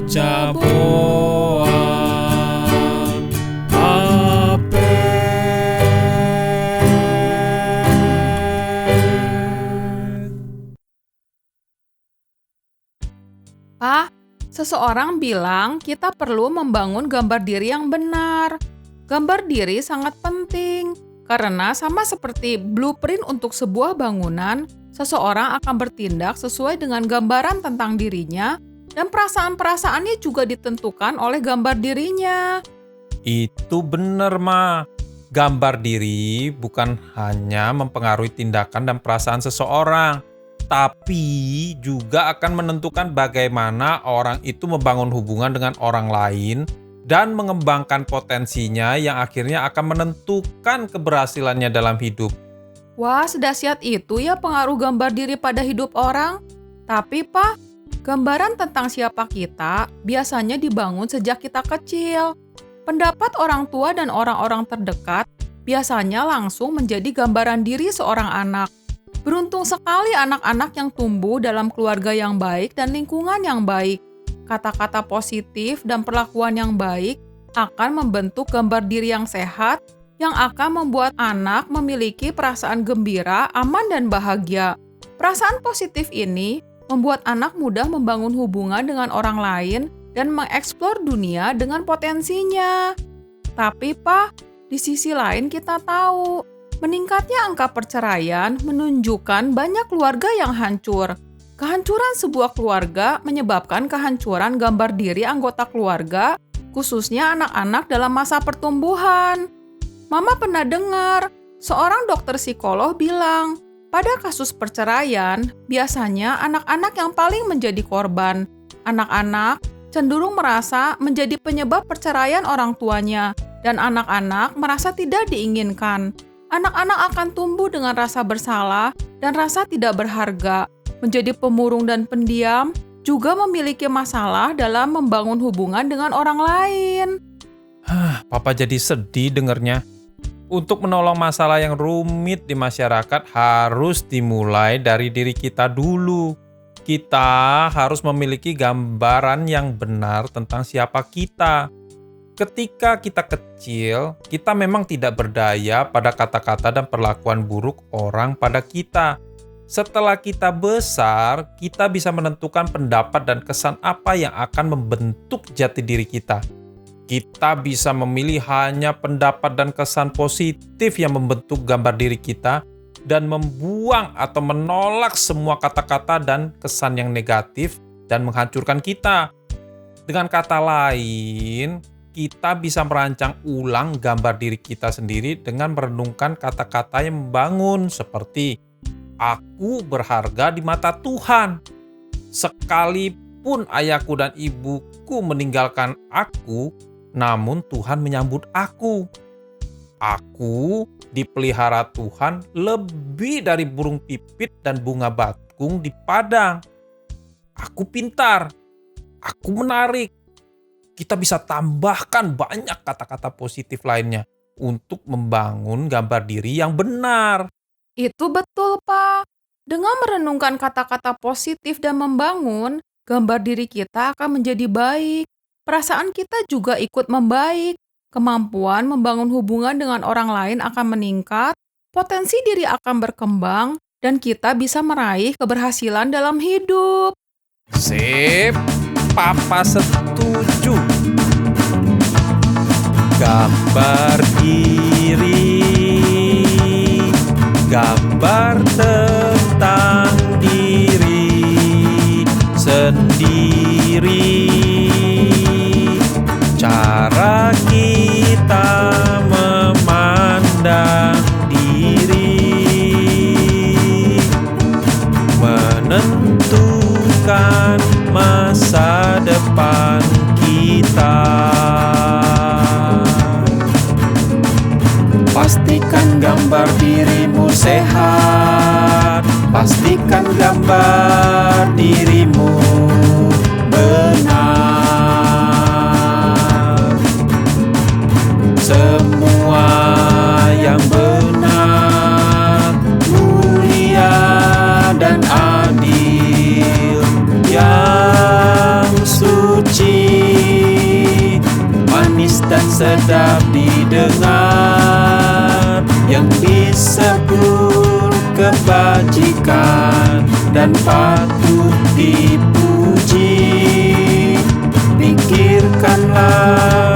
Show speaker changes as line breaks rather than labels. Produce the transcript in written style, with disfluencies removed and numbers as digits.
Jaboa Ape.
Pak, seseorang bilang kita perlu membangun gambar diri yang benar. Gambar diri sangat penting, karena sama seperti blueprint untuk sebuah bangunan, seseorang akan bertindak sesuai dengan gambaran tentang dirinya, dan perasaan-perasaannya juga ditentukan oleh gambar dirinya.
Itu benar, Ma. Gambar diri bukan hanya mempengaruhi tindakan dan perasaan seseorang, tapi juga akan menentukan bagaimana orang itu membangun hubungan dengan orang lain dan mengembangkan potensinya yang akhirnya akan menentukan keberhasilannya dalam hidup.
Wah, sedahsyat itu ya pengaruh gambar diri pada hidup orang. Tapi Pak, gambaran tentang siapa kita biasanya dibangun sejak kita kecil. Pendapat orang tua dan orang-orang terdekat biasanya langsung menjadi gambaran diri seorang anak. Beruntung sekali anak-anak yang tumbuh dalam keluarga yang baik dan lingkungan yang baik. Kata-kata positif dan perlakuan yang baik akan membentuk gambar diri yang sehat yang akan membuat anak memiliki perasaan gembira, aman, dan bahagia. Perasaan positif ini membuat anak mudah membangun hubungan dengan orang lain dan mengeksplor dunia dengan potensinya. Tapi Pak, di sisi lain kita tahu, meningkatnya angka perceraian menunjukkan banyak keluarga yang hancur. Kehancuran sebuah keluarga menyebabkan kehancuran gambar diri anggota keluarga, khususnya anak-anak dalam masa pertumbuhan. Mama pernah dengar, seorang dokter psikolog bilang, pada kasus perceraian, biasanya anak-anak yang paling menjadi korban. Anak-anak cenderung merasa menjadi penyebab perceraian orang tuanya, dan anak-anak merasa tidak diinginkan. Anak-anak akan tumbuh dengan rasa bersalah dan rasa tidak berharga, menjadi pemurung dan pendiam, juga memiliki masalah dalam membangun hubungan dengan orang lain.
Papa jadi sedih dengernya. Untuk menolong masalah yang rumit di masyarakat harus dimulai dari diri kita dulu. Kita harus memiliki gambaran yang benar tentang siapa kita. Ketika kita kecil, kita memang tidak berdaya pada kata-kata dan perlakuan buruk orang pada kita. Setelah kita besar, kita bisa menentukan pendapat dan kesan apa yang akan membentuk jati diri kita. Kita bisa memilih hanya pendapat dan kesan positif yang membentuk gambar diri kita dan membuang atau menolak semua kata-kata dan kesan yang negatif dan menghancurkan kita. Dengan kata lain, kita bisa merancang ulang gambar diri kita sendiri dengan merenungkan kata-kata yang membangun seperti aku berharga di mata Tuhan. Sekalipun ayahku dan ibuku meninggalkan aku, namun Tuhan menyambut aku. Aku dipelihara Tuhan lebih dari burung pipit dan bunga bakung di padang. Aku pintar, aku menarik. Kita bisa tambahkan banyak kata-kata positif lainnya untuk membangun gambar diri yang benar.
Itu betul, Pak. Dengan merenungkan kata-kata positif dan membangun, gambar diri kita akan menjadi baik. Perasaan kita juga ikut membaik. Kemampuan membangun hubungan dengan orang lain akan meningkat, potensi diri akan berkembang, dan kita bisa meraih keberhasilan dalam hidup.
Sip, Papa setuju. Gambar diri, gambar tentang diri sendiri. Cara kita memandang diri menentukan masa depan kita. Pastikan gambar dirimu sehat. Pastikan gambar dirimu benar. Semua yang benar, mulia dan adil, yang suci sedap didengar, yang disebut kebajikan dan patut dipuji. Pikirkanlah